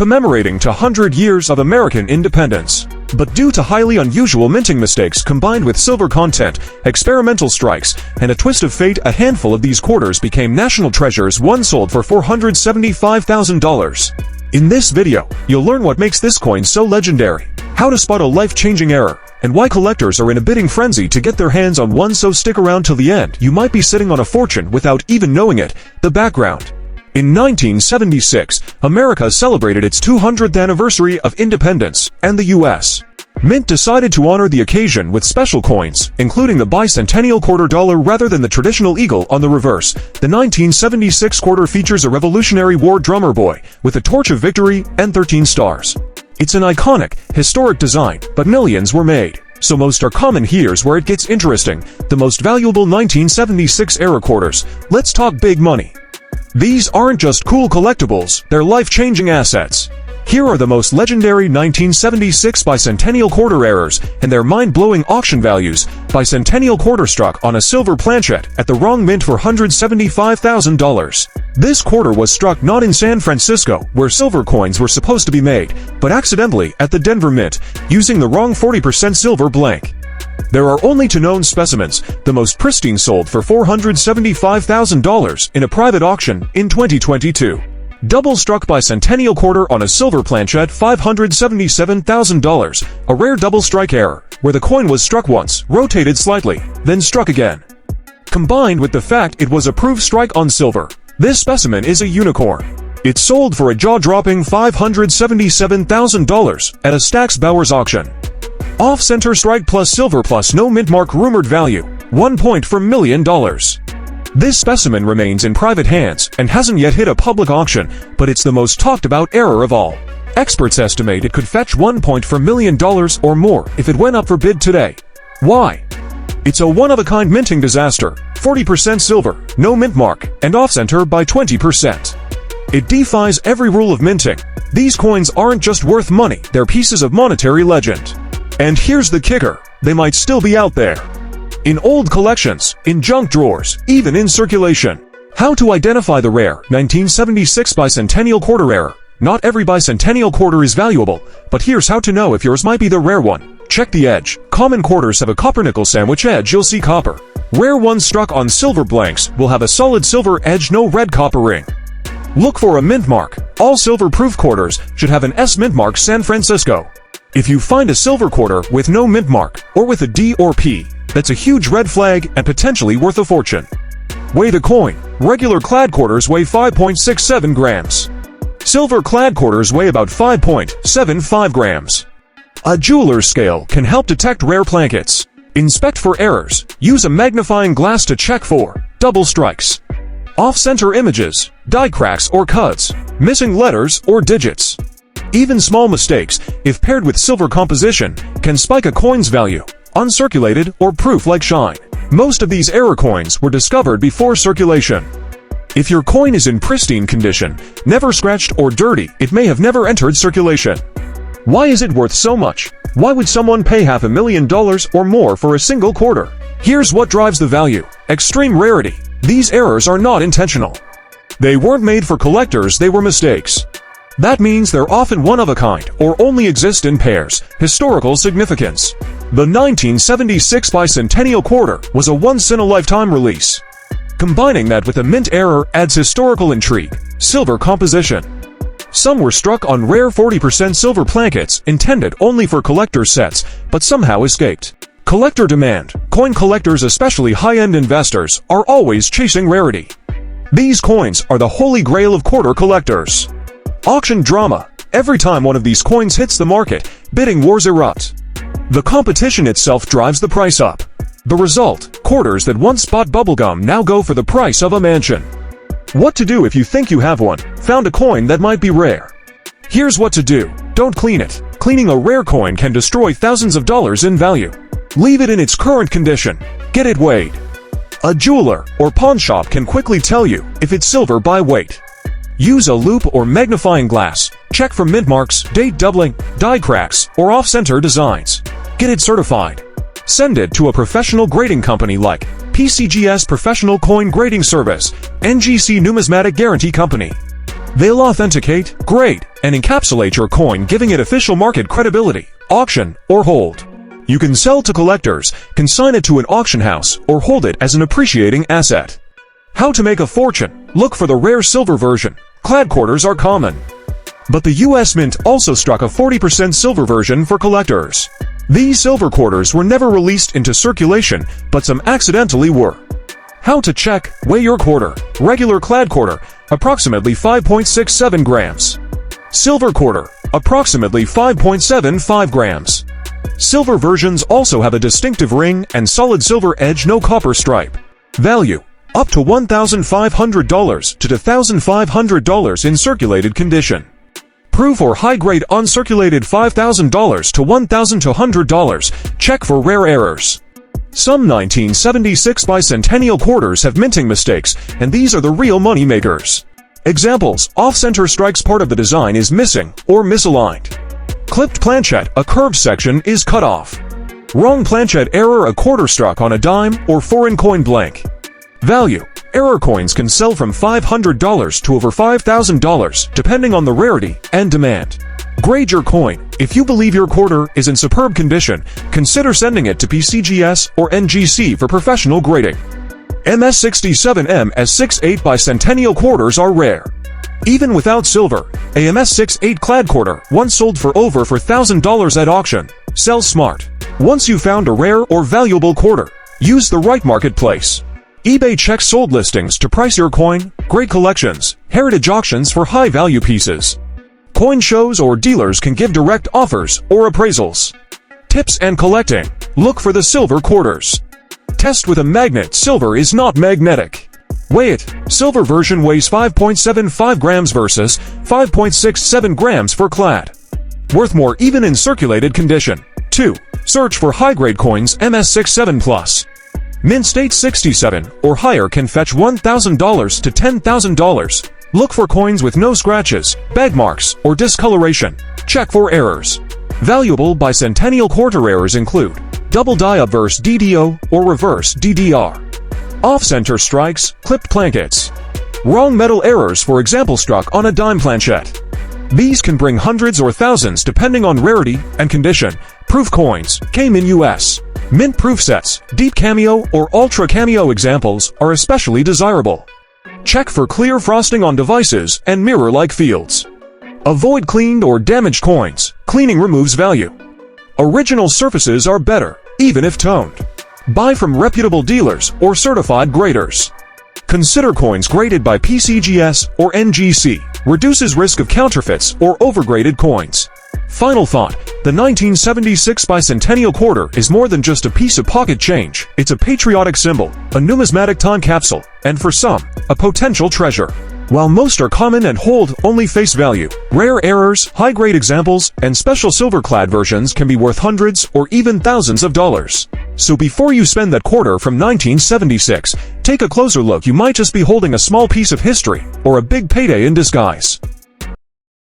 commemorating 100 years of American independence. But due to highly unusual minting mistakes combined with silver content, experimental strikes, and a twist of fate, a handful of these quarters became national treasures. One sold for $475,000. In this video, you'll learn what makes this coin so legendary, how to spot a life-changing error, and why collectors are in a bidding frenzy to get their hands on one. So stick around till the end. You might be sitting on a fortune without even knowing it. The background. In 1976, America celebrated its 200th anniversary of independence, and the U.S. Mint decided to honor the occasion with special coins, including the Bicentennial Quarter dollar rather than the traditional eagle on the reverse. The 1976 quarter features a Revolutionary War drummer boy with a torch of victory and 13 stars. It's an iconic, historic design, but millions were made, so most are common. Here's where it gets interesting. The most valuable 1976 era quarters. Let's talk big money. These aren't just cool collectibles, they're life-changing assets. Here are the most legendary 1976 Bicentennial Quarter errors and their mind-blowing auction values. Bicentennial Quarter struck on a silver planchet at the wrong mint for $175,000. This quarter was struck not in San Francisco, where silver coins were supposed to be made, but accidentally at the Denver Mint, using the wrong 40% silver blank. There are only two known specimens. The most pristine sold for $475,000 in a private auction in 2022. Double struck Bicentennial Quarter on a silver planchet, $577,000. A rare double strike error, where the coin was struck once, rotated slightly, then struck again. Combined with the fact it was a proof strike on silver, this specimen is a unicorn. It sold for a jaw-dropping $577,000 at a Stack's Bowers auction. Off-center strike plus silver plus no mint mark, rumored value, 1 point per $1 million. This specimen remains in private hands and hasn't yet hit a public auction, but it's the most talked about error of all. Experts estimate it could fetch 1 point per $1 million or more if it went up for bid today. Why? It's a one-of-a-kind minting disaster. 40% silver, no mint mark, and off-center by 20%. It defies every rule of minting. These coins aren't just worth money, they're pieces of monetary legend. And here's the kicker, they might still be out there. In old collections, in junk drawers, even in circulation. How to identify the rare 1976 Bicentennial Quarter error. Not every Bicentennial Quarter is valuable, but here's how to know if yours might be the rare one. Check the edge. Common quarters have a copper-nickel sandwich edge, you'll see copper. Rare ones struck on silver blanks will have a solid silver edge, no red copper ring. Look for a mint mark. All silver-proof quarters should have an S mint mark, San Francisco. If you find a silver quarter with no mint mark, or with a D or P, that's a huge red flag and potentially worth a fortune. Weigh the coin. Regular clad quarters weigh 5.67 grams. Silver clad quarters weigh about 5.75 grams. A jeweler's scale can help detect rare plankets. Inspect for errors. Use a magnifying glass to check for double strikes, off-center images, die cracks or cuts, missing letters or digits. Even small mistakes, if paired with silver composition, can spike a coin's value. Uncirculated or proof like shine. Most of these error coins were discovered before circulation. If your coin is in pristine condition, never scratched or dirty, it may have never entered circulation. Why is it worth so much? Why would someone pay $500,000 or more for a single quarter? Here's what drives the value. Extreme rarity. These errors are not intentional. They weren't made for collectors, they were mistakes. That means they're often one of a kind or only exist in pairs. Historical significance. The 1976 Bicentennial Quarter was a once-in-a-lifetime release. Combining that with a mint error adds historical intrigue. Silver composition. Some were struck on rare 40% silver plankets intended only for collector sets, but somehow escaped collector demand. Coin collectors, especially high-end investors, are always chasing rarity. These coins are the holy grail of quarter collectors. Auction drama. Every time one of these coins hits the market, bidding wars erupt. The competition itself drives the price up. The result, quarters that once bought bubblegum now go for the price of a mansion. What to do if you think you have one, found a coin that might be rare? Here's what to do. Don't clean it. Cleaning a rare coin can destroy thousands of dollars in value. Leave it in its current condition. Get it weighed. A jeweler or pawn shop can quickly tell you if it's silver by weight. Use a loupe or magnifying glass. Check for mint marks, date doubling, die cracks, or off-center designs. Get it certified. Send it to a professional grading company like PCGS Professional Coin Grading Service, NGC Numismatic Guarantee Company. They'll authenticate, grade, and encapsulate your coin, giving it official market credibility, auction, or hold. You can sell to collectors, consign it to an auction house, or hold it as an appreciating asset. How to make a fortune? Look for the rare silver version. Clad quarters are common. But the US Mint also struck a 40% silver version for collectors. These silver quarters were never released into circulation, but some accidentally were. How to check? Weigh your quarter. Regular clad quarter, approximately 5.67 grams. Silver quarter, approximately 5.75 grams. Silver versions also have a distinctive ring and solid silver edge, no copper stripe. Value: up to $1,500 to $2,500 in circulated condition. Proof or high-grade uncirculated $5,000 to $1,200. Check for rare errors. Some 1976 Bicentennial Quarters have minting mistakes, and these are the real money makers. Examples: off-center strikes, part of the design is missing or misaligned. Clipped planchette, a curved section is cut off. Wrong planchette error, a quarter struck on a dime or foreign coin blank. Value: error coins can sell from $500 to over $5,000, depending on the rarity and demand. Grade your coin. If you believe your quarter is in superb condition, consider sending it to PCGS or NGC for professional grading. MS67 MS68 Bicentennial Quarters are rare. Even without silver, a MS68 clad quarter once sold for over $4,000 at auction. Sell smart. Once you found a rare or valuable quarter, use the right marketplace. eBay checks sold listings to price your coin. Great collections, heritage auctions for high-value pieces. Coin shows or dealers can give direct offers or appraisals. Tips and collecting: look for the silver quarters. Test with a magnet. Silver is not magnetic. Weigh it. Silver version weighs 5.75 grams versus 5.67 grams for clad. Worth more even in circulated condition. 2. Search for high-grade coins. MS67+. Mint state 67 or higher can fetch $1,000 to $10,000. Look for coins with no scratches, bag marks, or discoloration. Check for errors. Valuable Bicentennial Quarter errors include double die obverse DDO or reverse DDR, off-center strikes, clipped planchets, wrong metal errors, for example struck on a dime planchette. These can bring hundreds or thousands depending on rarity and condition. Proof coins came in US. Mint proof sets, deep cameo or ultra cameo examples are especially desirable. Check for clear frosting on devices and mirror-like fields. Avoid cleaned or damaged coins. Cleaning removes value. Original surfaces are better, even if toned. Buy from reputable dealers or certified graders. Consider coins graded by PCGS or NGC. Reduces risk of counterfeits or overgraded coins. Final thought: the 1976 Bicentennial Quarter is more than just a piece of pocket change. It's a patriotic symbol, a numismatic time capsule, and for some, a potential treasure. While most are common and hold only face value, rare errors, high-grade examples, and special silver-clad versions can be worth hundreds or even thousands of dollars. So before you spend that quarter from 1976, take a closer look. You might just be holding a small piece of history or a big payday in disguise.